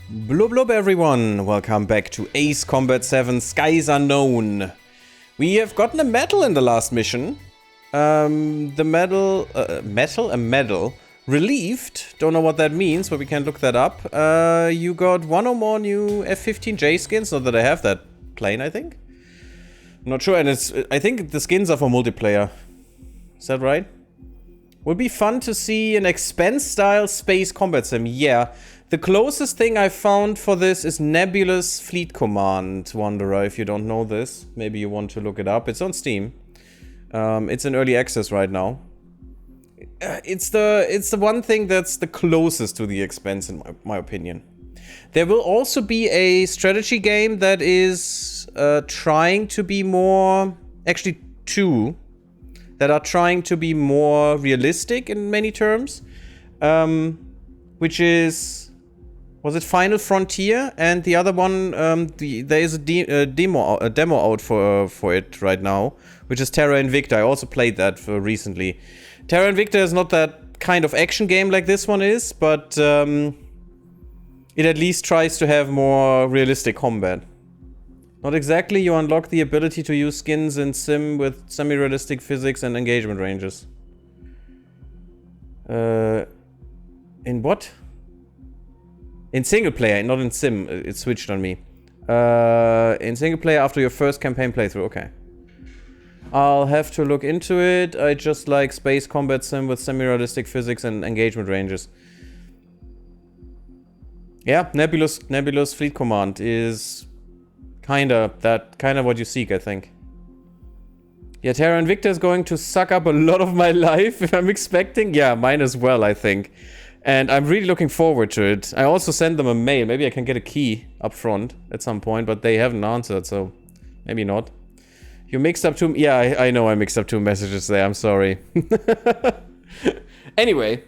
Blub blub everyone, welcome back to Ace Combat 7 Skies Unknown. We have gotten a medal in the last mission. The medal, a medal, relieved, don't know what that means, but we can look that up. You got one or more new F-15J skins, not that I have that plane, I think. I'm not sure, and I think the skins are for multiplayer. Is that right? Would be fun to see an expense-style space combat sim, yeah. The closest thing I found for this is Nebulous Fleet Command, Wanderer, if you don't know this. Maybe you want to look it up. It's on Steam. It's in early access right now. It's the one thing that's the closest to the expense, in my opinion. There will also be a strategy game that is trying to be more... Actually, two that are trying to be more realistic in many terms. Which is... Was it Final Frontier? And the other one, there is a demo out for it right now, which is Terra Invicta. I also played that recently. Terra Invicta is not that kind of action game like this one is, but it at least tries to have more realistic combat. Not exactly. You unlock the ability to use skins in sim with semi-realistic physics and engagement ranges. In what? In single player, not in sim. It switched on me. In single player after your first campaign playthrough. Okay. I'll have to look into it. I just like space combat sim with semi-realistic physics and engagement ranges. Yeah, Nebulous Fleet Command is kinda what you seek, I think. Yeah, Terra Invicta is going to suck up a lot of my life if I'm expecting. Yeah, mine as well, I think. And I'm really looking forward to it. I also sent them a mail. Maybe I can get a key up front at some point, but they haven't answered, so maybe not. You mixed up two... Yeah, I know I mixed up two messages there. I'm sorry. Anyway,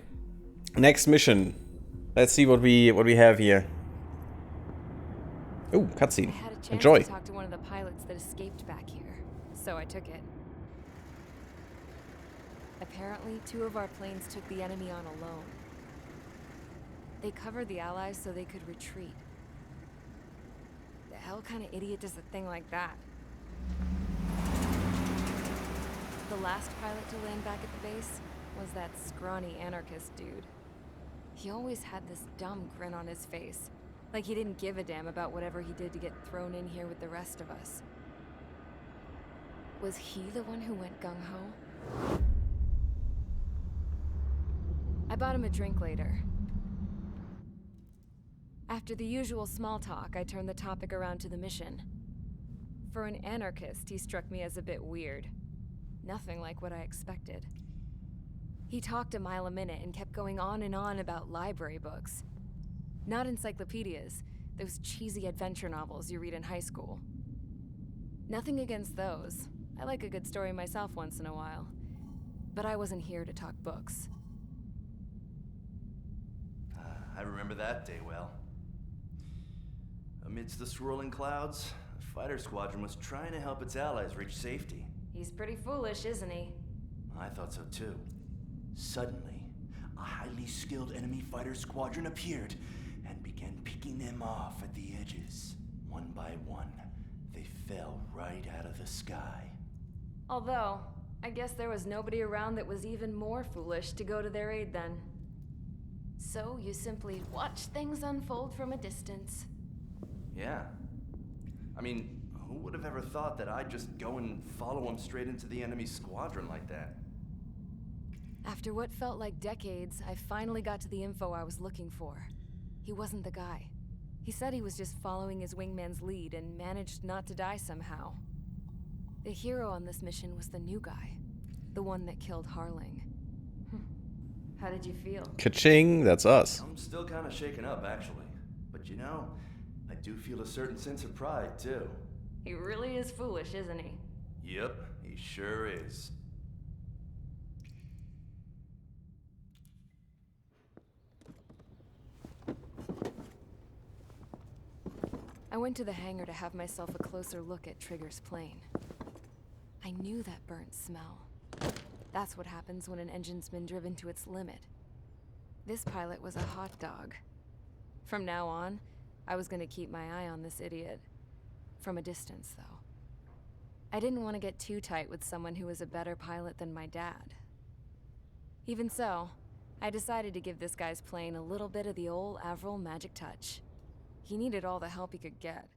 next mission. Let's see what we have here. Ooh, cutscene. Enjoy. I had a chance to talk to one of the pilots that escaped back here, so I took it. Apparently, 2 of our planes took the enemy on alone. They covered the Allies so they could retreat. The hell kind of idiot does a thing like that? The last pilot to land back at the base was that scrawny anarchist dude. He always had this dumb grin on his face, like he didn't give a damn about whatever he did to get thrown in here with the rest of us. Was he the one who went gung-ho? I bought him a drink later. After the usual small talk, I turned the topic around to the mission. For an anarchist, he struck me as a bit weird. Nothing like what I expected. He talked a mile a minute and kept going on and on about library books. Not encyclopedias, those cheesy adventure novels you read in high school. Nothing against those. I like a good story myself once in a while. But I wasn't here to talk books. I remember that day well. Amidst the swirling clouds, the fighter squadron was trying to help its allies reach safety. He's pretty foolish, isn't he? I thought so too. Suddenly, a highly skilled enemy fighter squadron appeared and began picking them off at the edges. One by one, they fell right out of the sky. Although, I guess there was nobody around that was even more foolish to go to their aid then. So you simply watch things unfold from a distance. Yeah. I mean, who would have ever thought that I'd just go and follow him straight into the enemy squadron like that? After what felt like decades, I finally got to the info I was looking for. He wasn't the guy. He said he was just following his wingman's lead and managed not to die somehow. The hero on this mission was the new guy. The one that killed Harling. How did you feel? Ka-ching, that's us. I'm still kind of shaken up, actually. But you know, I do feel a certain sense of pride, too. He really is foolish, isn't he? Yep, he sure is. I went to the hangar to have myself a closer look at Trigger's plane. I knew that burnt smell. That's what happens when an engine's been driven to its limit. This pilot was a hot dog. From now on, I was gonna keep my eye on this idiot. From a distance, though. I didn't want to get too tight with someone who was a better pilot than my dad. Even so, I decided to give this guy's plane a little bit of the old Avril magic touch. He needed all the help he could get.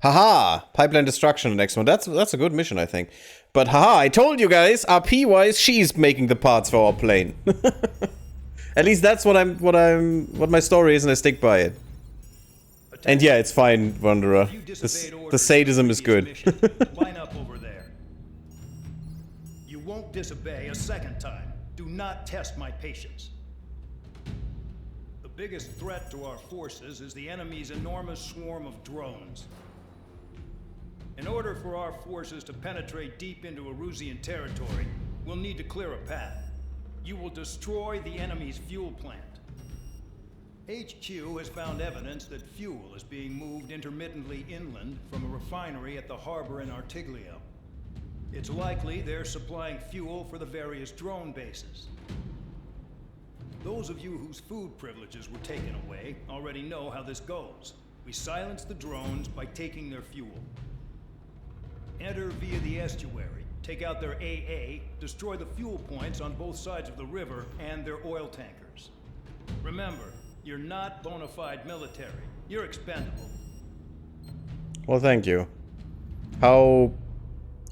Haha! Pipeline destruction, the next one. That's a good mission, I think. But haha, I told you guys, RP-wise, she's making the parts for our plane. At least that's what my story is, and I stick by it. And yeah, it's fine, Wanderer. The sadism is good. Line up over there. You won't disobey a second time. Do not test my patience. The biggest threat to our forces is the enemy's enormous swarm of drones. In order for our forces to penetrate deep into Erusian territory, we'll need to clear a path. You will destroy the enemy's fuel plant. HQ has found evidence that fuel is being moved intermittently inland from a refinery at the harbor in Artiglio. It's likely they're supplying fuel for the various drone bases. Those of you whose food privileges were taken away already know how this goes. We silence the drones by taking their fuel. Enter via the estuary, take out their AA, destroy the fuel points on both sides of the river and their oil tankers. Remember, you're not bona fide military. You're expendable. Well, thank you. How,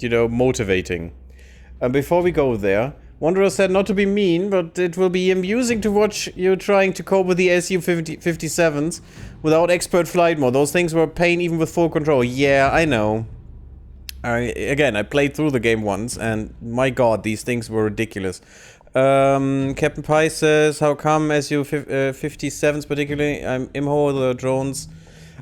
motivating. And before we go there, Wanderer said not to be mean, but it will be amusing to watch you trying to cope with the Su-57s without expert flight mode. Those things were a pain even with full control. Yeah, I know. I played through the game once, and my god, these things were ridiculous. Captain Pie says, how come Su-57s particularly, IMHO, the drones,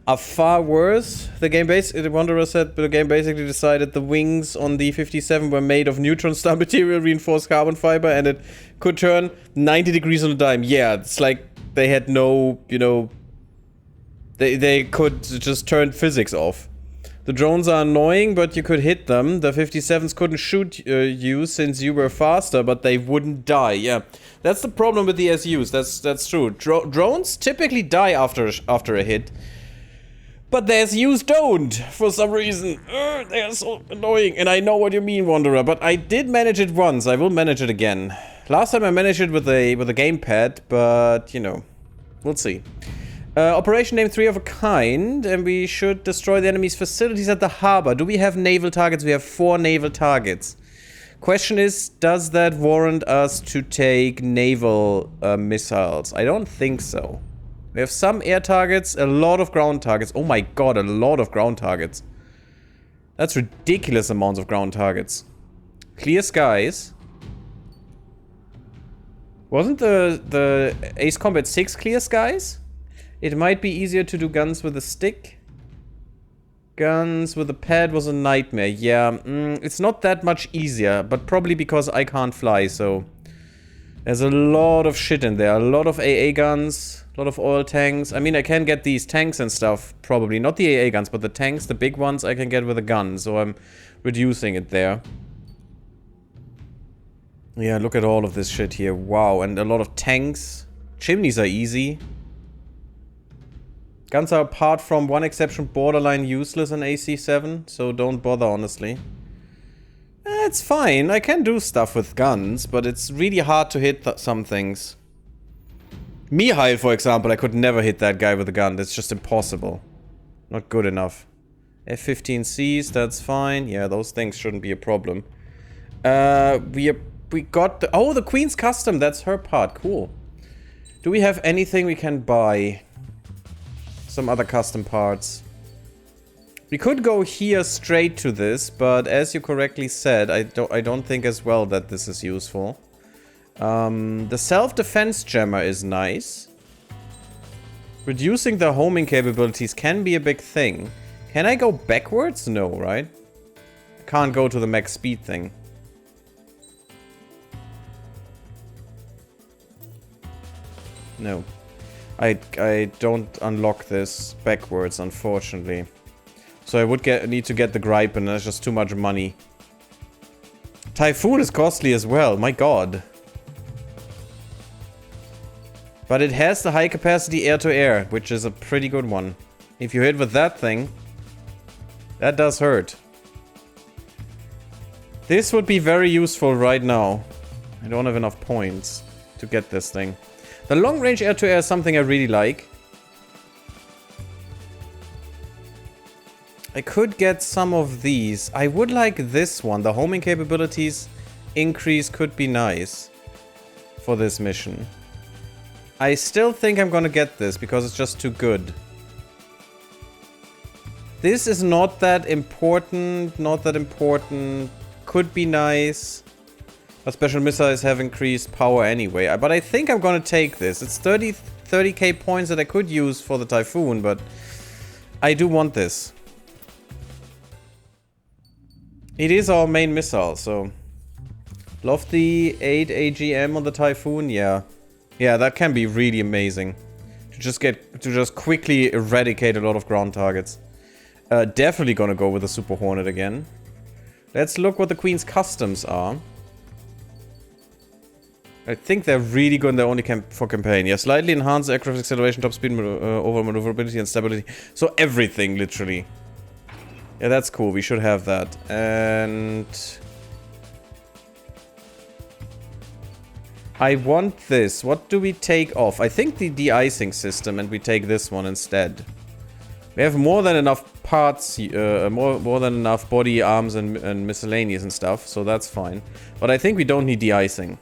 are far worse? The Wanderer said, but the game basically decided the wings on the 57 were made of neutron star material, reinforced carbon fiber, and it could turn 90 degrees on a dime. Yeah, it's like they had no, they could just turn physics off. The drones are annoying, but you could hit them. The 57s couldn't shoot you since you were faster, but they wouldn't die. Yeah, that's the problem with the SUs. That's true. Drones typically die after a hit, but the SUs don't for some reason. They are so annoying. And I know what you mean, Wanderer. But I did manage it once. I will manage it again. Last time I managed it with a gamepad, but we'll see. Operation name 3 of a kind, and we should destroy the enemy's facilities at the harbor. Do we have naval targets? We have 4 naval targets. Question is, does that warrant us to take naval missiles? I don't think so. We have some air targets, a lot of ground targets. Oh my god, a lot of ground targets. That's ridiculous amounts of ground targets. Clear skies. Wasn't the Ace Combat 6 clear skies? It might be easier to do guns with a stick. Guns with a pad was a nightmare. Yeah, it's not that much easier, but probably because I can't fly, so... There's a lot of shit in there. A lot of AA guns, a lot of oil tanks. I mean, I can get these tanks and stuff, probably. Not the AA guns, but the tanks, the big ones, I can get with a gun, so I'm reducing it there. Yeah, look at all of this shit here. Wow, and a lot of tanks. Chimneys are easy. Guns are, apart from one exception, borderline useless in AC7, so don't bother, honestly. It's fine, I can do stuff with guns, but it's really hard to hit some things. Mihail, for example, I could never hit that guy with a gun, that's just impossible. Not good enough. F-15Cs, that's fine. Yeah, those things shouldn't be a problem. We got the... Oh, the Queen's Custom, that's her part, cool. Do we have anything we can buy? Some other custom parts. We could go here straight to this, but as you correctly said, I don't think as well that this is useful. The self-defense jammer is nice. Reducing the homing capabilities can be a big thing. Can I go backwards? No, right? I can't go to the max speed thing. No. I don't unlock this backwards, unfortunately. So I would need to get the Gripe, and that's just too much money. Typhoon is costly as well, my god. But it has the high capacity air-to-air, which is a pretty good one. If you hit with that thing, that does hurt. This would be very useful right now. I don't have enough points to get this thing. The long-range air-to-air is something I really like. I could get some of these. I would like this one. The homing capabilities increase could be nice for this mission. I still think I'm gonna get this because it's just too good. This is not that important. Not that important. Could be nice. But special missiles have increased power anyway. But I think I'm gonna take this. It's 30k points that I could use for the Typhoon, but I do want this. It is our main missile, so... Love the 8 AGM on the Typhoon, yeah. Yeah, that can be really amazing. To just quickly eradicate a lot of ground targets. Definitely gonna go with the Super Hornet again. Let's look what the Queen's customs are. I think they're really good and they're only for campaign. Yeah, slightly enhanced aircraft acceleration, top speed, over maneuverability and stability. So everything, literally. Yeah, that's cool. We should have that. And... I want this. What do we take off? I think the de-icing system, and we take this one instead. We have more than enough parts, more than enough body, arms, and miscellaneous and stuff, so that's fine. But I think we don't need de-icing.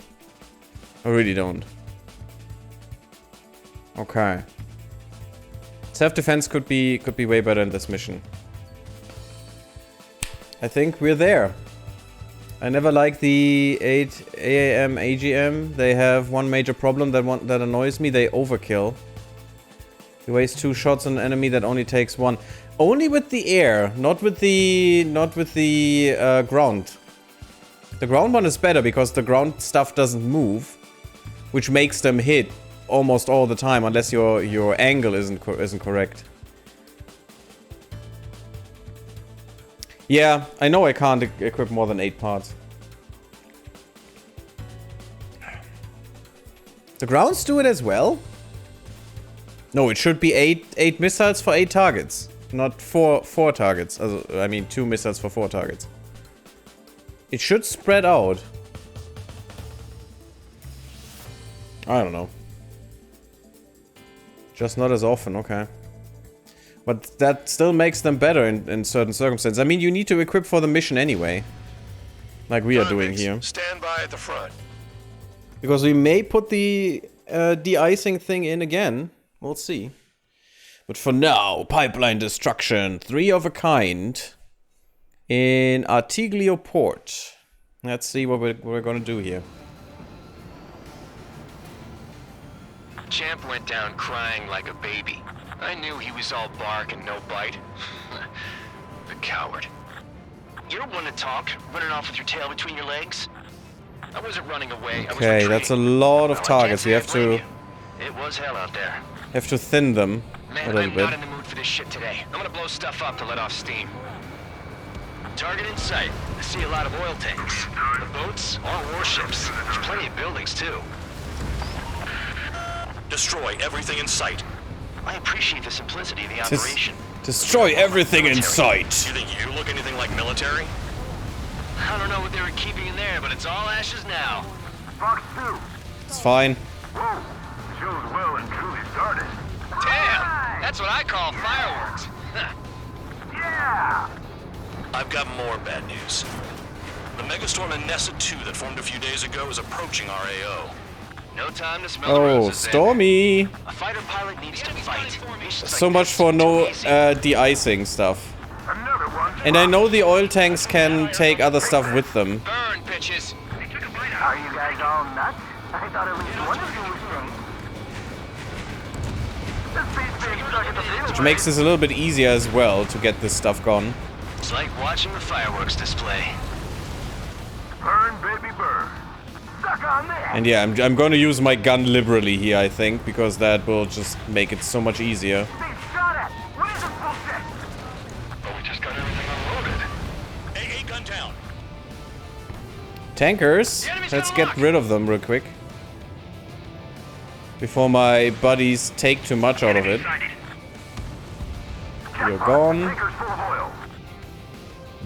I really don't. Okay. Self-defense could be way better in this mission. I think we're there. I never liked the 8 AAM AGM. They have one major problem that annoys me. They overkill. You waste 2 shots on an enemy that only takes 1. Only with the air, not with the ground. The ground one is better because the ground stuff doesn't move, which makes them hit almost all the time unless your angle isn't correct. Yeah, I know I can't equip more than 8 parts. The grounds do it as well? No, it should be 8 missiles for 8 targets. Not 4 targets. I mean 2 missiles for 4 targets. It should spread out. I don't know. Just not as often, okay. But that still makes them better in certain circumstances. I mean, you need to equip for the mission anyway. Like we are doing here. Stand by at the front. Because we may put the de-icing thing in again. We'll see. But for now, pipeline destruction. 3 of a kind. In Artiglio Port. Let's see what we're gonna do here. Champ went down crying like a baby. I knew he was all bark and no bite. The coward. You're one to talk, running off with your tail between your legs. I wasn't running away. Okay, that's a lot of targets. We have to... It was hell out there. Have to thin them a little bit. I'm not in the mood for this shit today. I'm gonna blow stuff up to let off steam. Target in sight. I see a lot of oil tanks. The boats, all warships. There's plenty of buildings too. Destroy everything in sight. I appreciate the simplicity of the operation. Destroy everything in sight. You think you look anything like military? I don't know what they were keeping in there, but it's all ashes now. Fox 2. It's fine. Whoa. Show's well and truly started. Damn! That's what I call fireworks. Yeah! I've got more bad news. The Megastorm and Nessa 2 that formed a few days ago is approaching our AO. No time to smell the roses. Stormy! A fighter pilot needs to fight. So much for no de-icing stuff. Another one. And I know the oil tanks can take other stuff with them. Burn, bitches. Are you guys all nuts? I thought at least one of you was sane. This beast's stuck at the field. Which makes this a little bit easier as well to get this stuff gone. It's like watching the fireworks display. Burn, baby, burn. Suck on this. And yeah, I'm going to use my gun liberally here, I think, because that will just make it so much easier. They shot at. What is this bullshit? Oh, we just got everything unloaded. AA gun down. Tankers, let's get rid of them real quick. Before my buddies take too much out of it. You're gone.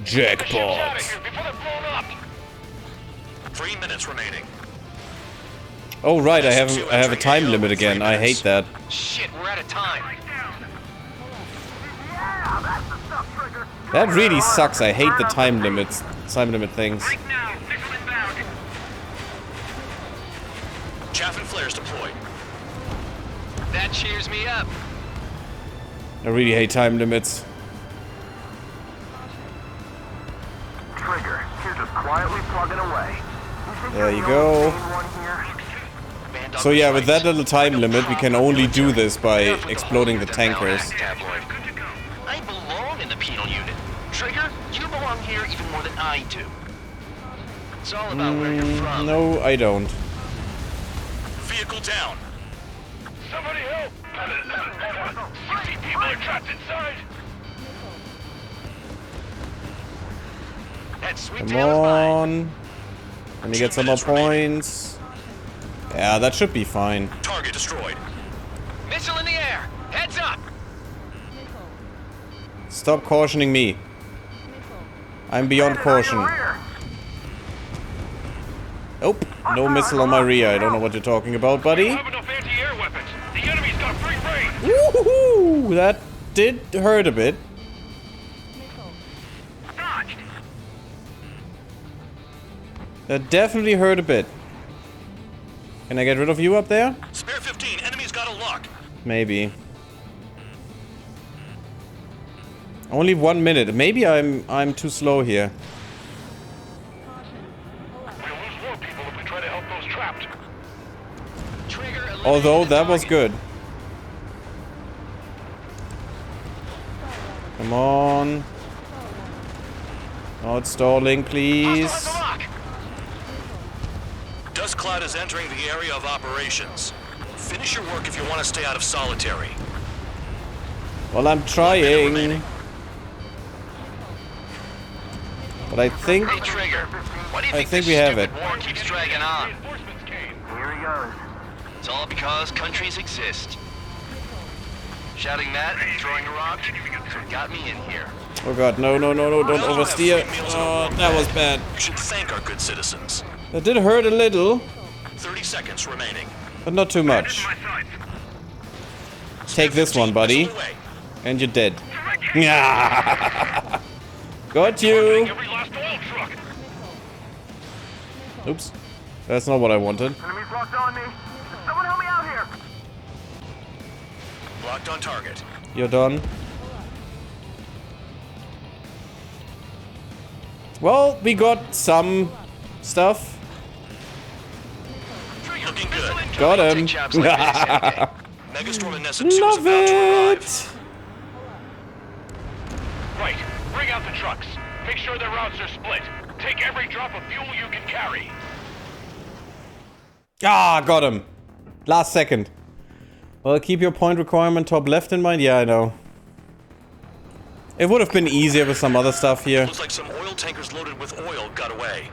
Jackpot. 3 minutes remaining. Oh right, I have a time limit again. I hate that. Shit, we're out of time. That really sucks. I hate the time limit things. Chaff and flares deployed. That cheers me up. I really hate time limits. Trigger, you're just quietly plugging away. There you go. So yeah, with that little time limit, we can only do this by exploding the tankers. I belong in the penal unit. Trigger, you belong here even more than I do. It's all about where you're from. No, I don't. Vehicle down. Somebody help! 60 people are trapped inside! That sweet Come tail is mine. on. Let me get some more points. Yeah, that should be fine. Target destroyed. Missile in the air. Heads up. Stop cautioning me. I'm beyond caution. Oh, no missile on my rear. I don't know what you're talking about, buddy. Have enough anti-air weapons. The enemy's got free reign. Woohoo! That did hurt a bit. Dodged. That definitely hurt a bit. Can I get rid of you up there? Spare 15. Enemy's got a lock. Maybe. Only 1 minute. Maybe I'm too slow here. We'll lose more people if we try to help those trapped. Trigger. Although that was good. Come on. Not stalling, please. Dust cloud is entering the area of operations. Finish your work if you want to stay out of solitary. Well, I'm trying. But I think Hey, Trigger. Why do you I think think this we have stupid it. war keeps dragging on? Reinforcements came. Here he goes. It's all because countries exist. Shouting that and throwing a rock is what got me in here. Oh god, no, don't oversteer. Oh, that was bad. You should thank our good citizens. That did hurt a little, 30 seconds remaining. but not too much. My sights. Take this one, buddy. Missile away. And you're dead. Got you. Every last oil truck. Oops. That's not what I wanted. Enemy's locked on me. Someone help me out here. Locked on target. You're done. Well, we got some stuff. Looking good. Got him. Take jobs like this any day. Megastorm and Nessa 2 is Love about to arrive. it. Right. Bring out the trucks. Make sure their routes are split. Take every drop of fuel you can carry. Ah, got him. Last second. Well, keep your point requirement top left in mind. Yeah, I know. It would have been easier with some other stuff here. Looks like some oil tankers loaded with oil got away.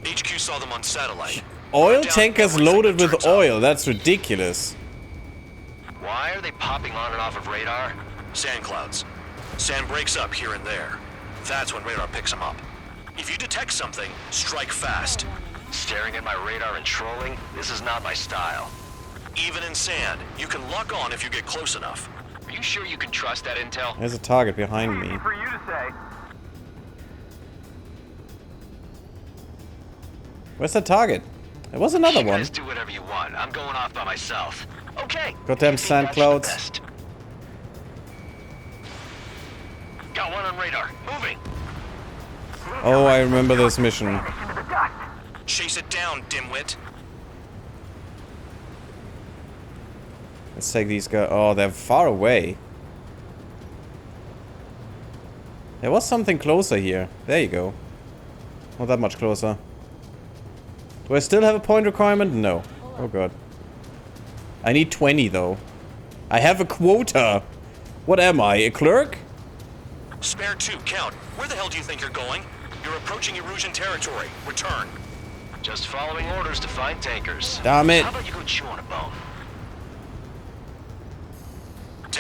HQ saw them on satellite. Oil Down tankers everything loaded that with turns up. oil. That's ridiculous. Why are they popping on and off of radar? Sand clouds. Sand breaks up here and there. That's when radar picks them up. If you detect something, strike fast. Staring at my radar and trolling? This is not my style. Even in sand, you can lock on if you get close enough. Are you sure you can trust that intel? There's a target behind me. For you to say. Where's the target? There was another You one. guys do whatever you want. I'm going off by myself. Okay. Goddamn I think sand that's the clouds. best. Got one on radar. Moving. Oh, I remember this mission. Into the dust. Chase it down, dimwit. Let's take these guys. Oh, they're far away. There was something closer here. There you go. Not that much closer. Do I still have a point requirement? No. Oh god. I need 20 though. I have a quota. What am I, a clerk? Spare 2, count. Where the hell do you think you're going? You're approaching Erusian territory. Return. Just following orders to find tankers. Damn it. How about you go chew on a bone?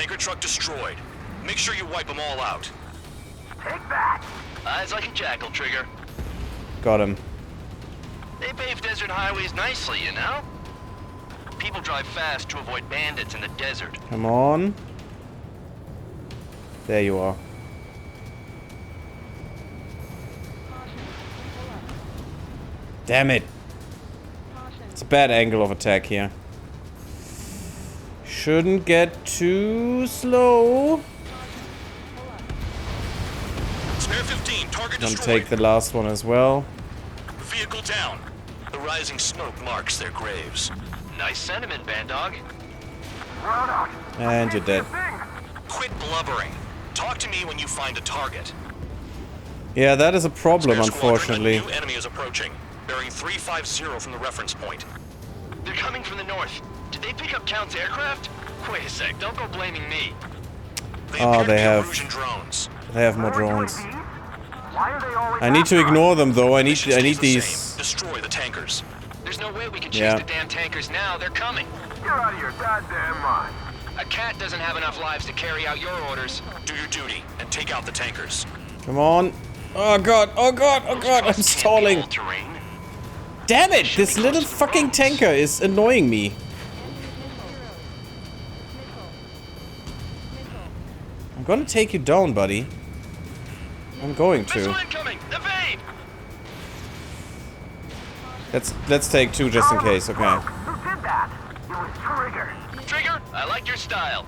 Tanker truck destroyed. Make sure you wipe them all out. Take that! Eyes like a jackal, Trigger. Got him. They pave desert highways nicely, you know? People drive fast to avoid bandits in the desert. Come on. There you are. Damn it. It's a bad angle of attack here. Shouldn't get too slow. Spare 15, target Gonna destroyed. take the last one as well. Vehicle down. The rising smoke marks their graves. Nice sentiment, Bandog. And you're dead. Quit blubbering. Talk to me when you find a target. Yeah, that is a problem, Spare squadron, unfortunately. a new enemy is approaching. Bearing 350 from the reference point. They're coming from the north. Did they pick up Count's aircraft? Wait a sec, don't go blaming me. Oh, appear to they be have- Erusian drones. They have more drones. Why are they always I need to ignore them though. I need Mission stays the these. same. Destroy the tankers. There's no way we can chase Yeah. the damn tankers now. They're coming. You're out of your goddamn mind. A cat doesn't have enough lives to carry out your orders. Do your duty and take out the tankers. Come on. Oh god, oh god, oh god, I'm stalling. All terrain. Damn it! This little fucking tanker is annoying me. I'm gonna take you down, buddy. I'm going Missile to. incoming! Evade! Let's take two just in case, okay. Who did that? It was Trigger. Trigger, I like your style.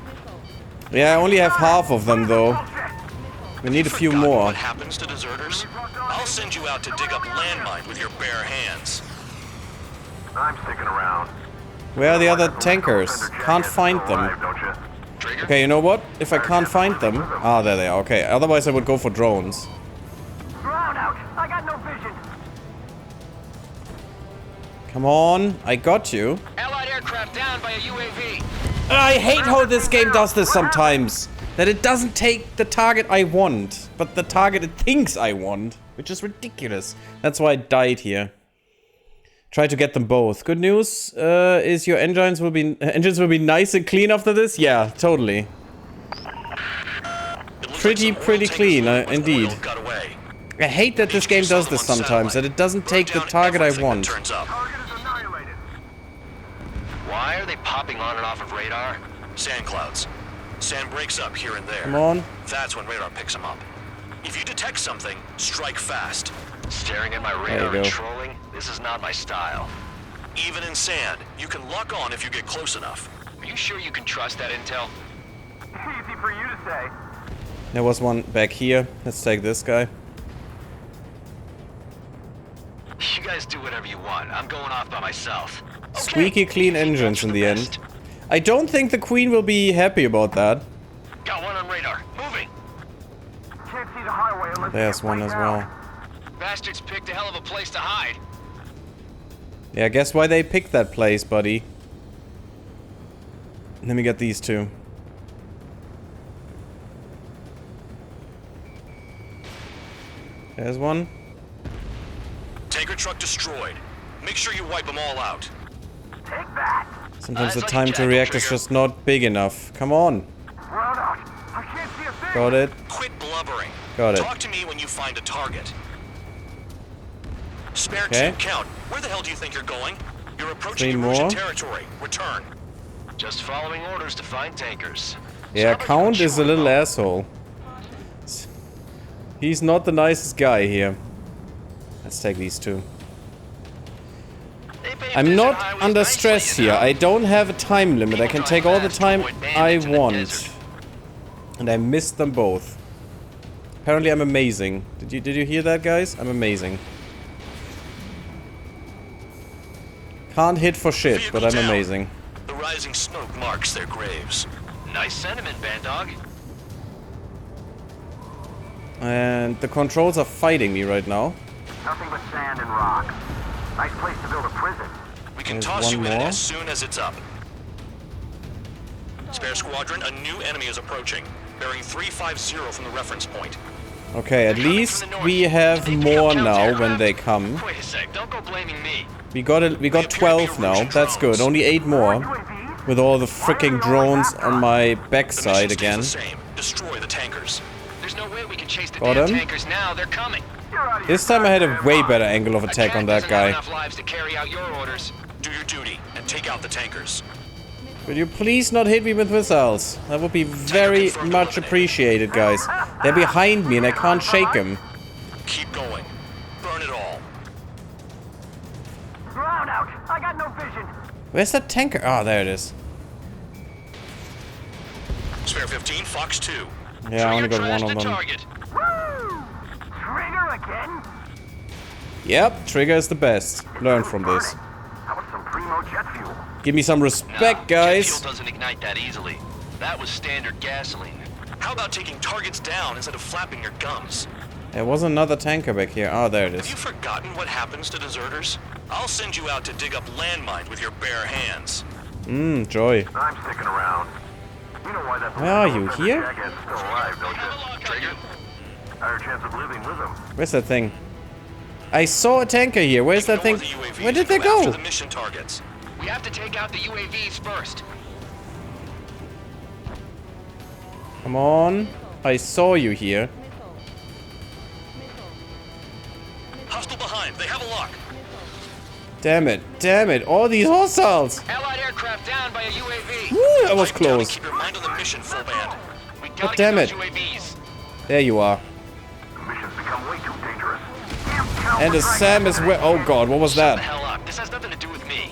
Yeah, I only have half of them though. We need a few Forgotten more. What happens to deserters? I'll send you out to dig up landmine with your bare hands. I'm sticking around. Where are the other tankers? Can't find them. Trigger, Okay, you know what? If I can't find them... Ah, there they are. Okay, otherwise I would go for drones. Ground out. I got no vision. Come on, I got you. Allied aircraft down by a UAV. I hate how this game does this sometimes. That it doesn't take the target I want, but the target it thinks I want. Which is ridiculous. That's why I died here. Try to get them both. Good news is your engines will be nice and clean after this. Yeah, totally. Pretty clean, indeed. Got away. I hate that this game does this sometimes. That it doesn't take the target I want. Turns up. Target is annihilated. Why are they popping on and off of radar? Sand clouds. Sand breaks up here and there. Come on. That's when radar picks them up. If you detect something, strike fast. Staring at my you radar and go. trolling? This is not my style. Even in sand, you can lock on if you get close enough. Are you sure you can trust that intel? Easy for you to say. There was one back here. Let's take this guy. You guys do whatever you want. I'm going off by myself. Okay. Squeaky clean engines in the end. I don't think the Queen will be happy about that. Got one on radar. Moving. Can't see the highway unless There's one as well. Bastards picked a hell of a place to hide. Yeah, guess why they picked that place, buddy. Let me get these two. There's one. Tanker truck destroyed. Make sure you wipe them all out. Take that. Sometimes the Like a time to jackal, react is Trigger. just not big enough. Come on. Ground out. I can't see a thing. Got it. Quit blubbering. Got it. Talk to me when you find a target. Spare Okay. two, count. Where the hell do you think you're going? You're approaching Three Erusian more. territory. Return. Just following orders to find tankers. Yeah, Sounds like Count you're is a little chewing asshole. He's not the nicest guy here. Let's take these two. bum. They pave I'm desert not highways under nicely, stress you here. know? I don't have a time limit. I can People take drive all the fast to time avoid bandits I in the want. desert. And I missed them both. Apparently I'm amazing. Did you hear that, guys? I'm amazing. Can't hit for shit, Vehicle but I'm down. amazing. The rising smoke marks their graves. Nice sentiment, Bandog. And the controls are fighting me right now. Nothing but sand and rock. Nice place to build a prison. We can There's toss you one in more. as soon as it's up. Spare squadron, a new enemy is approaching. Bearing 350 from the reference point. Okay, at They're coming least from the north. we have Did they pick up more Count's now aircraft? when they come. Wait a sec, don't go blaming me. We got They appear to be 12 now. Erusian That's good. drones. Only 8 more. UAVs? With all the freaking drones on my The backside mission stays again. the same. Destroy the tankers. There's no way we can chase the Got damn him. tankers now. They're coming. This time I had a way better angle of attack on that doesn't have guy. enough lives to carry out your orders. Do your duty and take out the tankers. Could you please not hit me with missiles? That would be very much appreciated, guys. They're behind me and I can't shake them. Keep going. Burn it all. Ground out. I got no vision. Where's that tanker? Oh, there it is. Spare 15, Fox 2. Yeah, I only got Trigger one of trashed the them. target. Woo! Trigger again? Yep, Trigger is the best. Learn from this. That was some primo jet fuel. Give me some respect, Jet guys. fuel doesn't ignite that easily. That was standard gasoline. How about taking targets down instead of flapping your gums? There was another tanker back here. Oh, there it Have is. you forgotten what happens to deserters? I'll send you out to dig up landmines with your bare hands. Joy. I'm sticking around. You know why that Where are you? Here? jackass still alive, don't you? Trigger. Higher chance of living with him. Where's that thing? I saw a tanker here. Where's that thing? Ignore the UAVs Where did they and after go? the mission targets. We have to take out the UAVs first. Come on. I saw you here. Hostile behind. They have a lock. Damn it. Damn it. All these hostiles. Allied aircraft down by a UAV. Woo, that was Pipe down and close. keep your mind on the mission, full band. We gotta damn get it. those UAVs. There you are. The mission's become way too dangerous. And a Sam as well. Oh god, what was Shut the that? hell up. This has nothing to do with me.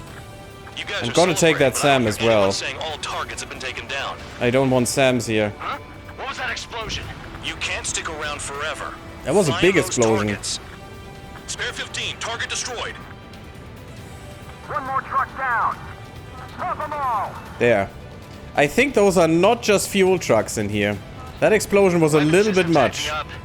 You guys I'm are gonna take that celebrating, Sam but I as don't hear anyone well. saying all targets have been taken down. I don't want Sams here. Huh? What was that explosion? You can't stick around forever. That was a Find big those explosion. targets. Spare 15. Target destroyed. One more truck down. Stop them all. There. I think those are not just fuel trucks in here. That explosion was a My little bit system's much. acting up.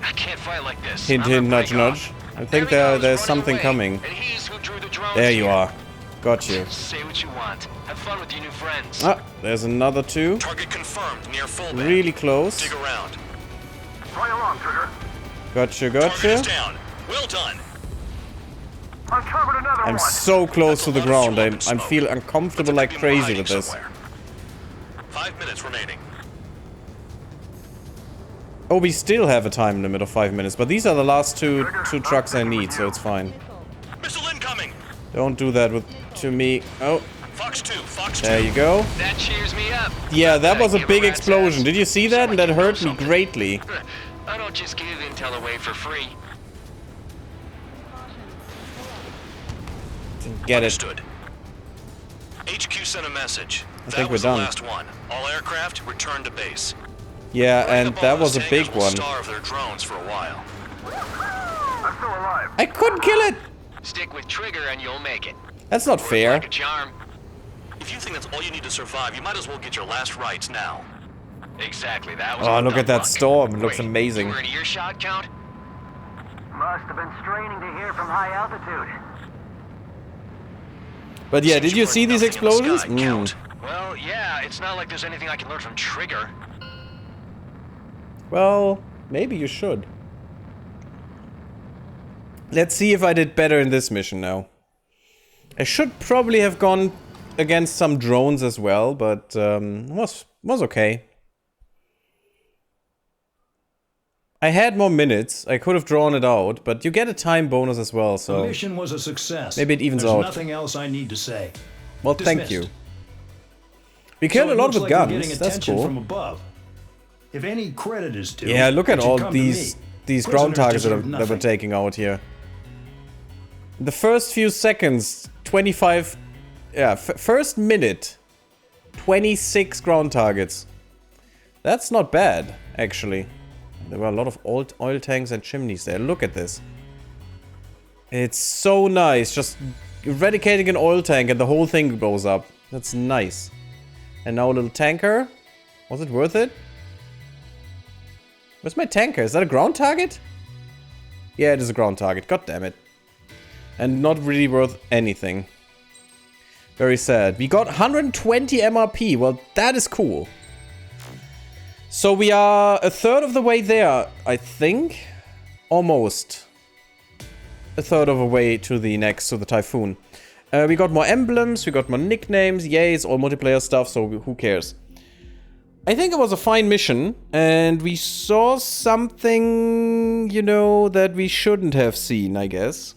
I can't fight like this. Hint, I'm hint, gonna nudge, break nudge. off. I think There he goes, there's running something away. coming. And he's who drew the drones There you here. are. Got you. Say what you want. Have fun with your new friends. Ah, there's another two. Target confirmed near full band. Really close. Dig around. Right along, Trigger. Gotcha, Target is gotcha. down. Well done. Uncovered another I'm one. so close to the That's a lot of ground. fuel I'm up in smoke. feel uncomfortable Looks like people are crazy hiding with this. somewhere. 5 minutes remaining. Oh, we still have a time limit of 5 minutes, but these are the last two trucks I need, so it's fine. Missile incoming. Don't do that to me. Oh, Fox 2. Fox 2. there you go. That cheers me up. Yeah, that was a Give big rat's explosion. ass. Did you see that? And that hurt me greatly. I don't just give intel away for free. Didn't get it. Understood. HQ sent a message. I That think was we're done. the last one. All aircraft return to base. Yeah, Running and up on that those was a big tankers will one. starve their drones for a while. I'm still alive. I couldn't kill it. Stick with Trigger and you'll make it. That's not Work fair. Like a charm. If you think that's all you need to survive, you might as well get your last rites now. Exactly. That was. Oh, a look at dumb that luck. storm. It looks Wait, amazing. You were in earshot count? Must have been straining to hear from high altitude. But yeah, Seems did you learned see these nothing in the explosions? sky, Count. Well, yeah. It's not like there's anything I can learn from Trigger. Well, maybe you should. Let's see if I did better in this mission now. I should probably have gone against some drones as well, but was okay. I had more minutes. I could have drawn it out, but you get a time bonus as well, The so... mission was a success. Maybe it evens There's out. nothing else I need to say. Well, thank Dismissed. you. We killed So a it lot looks with like we're guns. getting That's attention cool. from above. If any credit is due, Yeah, look at it should all come to these me. ground Prisoners targets that, deserve that we're nothing. taking out here. The first few seconds, 25... Yeah, first minute, 26 ground targets. That's not bad, actually. There were a lot of old oil tanks and chimneys there. Look at this. It's so nice. Just eradicating an oil tank and the whole thing blows up. That's nice. And now a little tanker. Was it worth it? Where's my tanker? Is that a ground target? Yeah, it is a ground target. God damn it. And not really worth anything. Very sad. We got 120 MRP. Well, that is cool. So we are a third of the way there, I think. Almost. A third of the way to the Typhoon. We got more emblems, we got more nicknames. Yay, it's all multiplayer stuff, so who cares? I think it was a fine mission, and we saw something, you know, that we shouldn't have seen, I guess.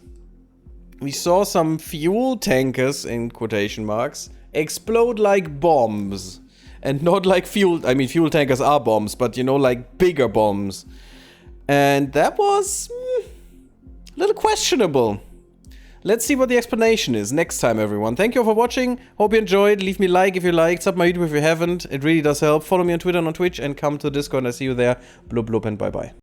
We saw some fuel tankers, in quotation marks, explode like bombs. And not like fuel... I mean, fuel tankers are bombs, but, you know, like bigger bombs. And that was... a little questionable. Let's see what the explanation is next time, everyone. Thank you all for watching. Hope you enjoyed. Leave me a like if you liked. Sub my YouTube if you haven't. It really does help. Follow me on Twitter and on Twitch. And come to Discord and I see you there. Blub blub and bye bye.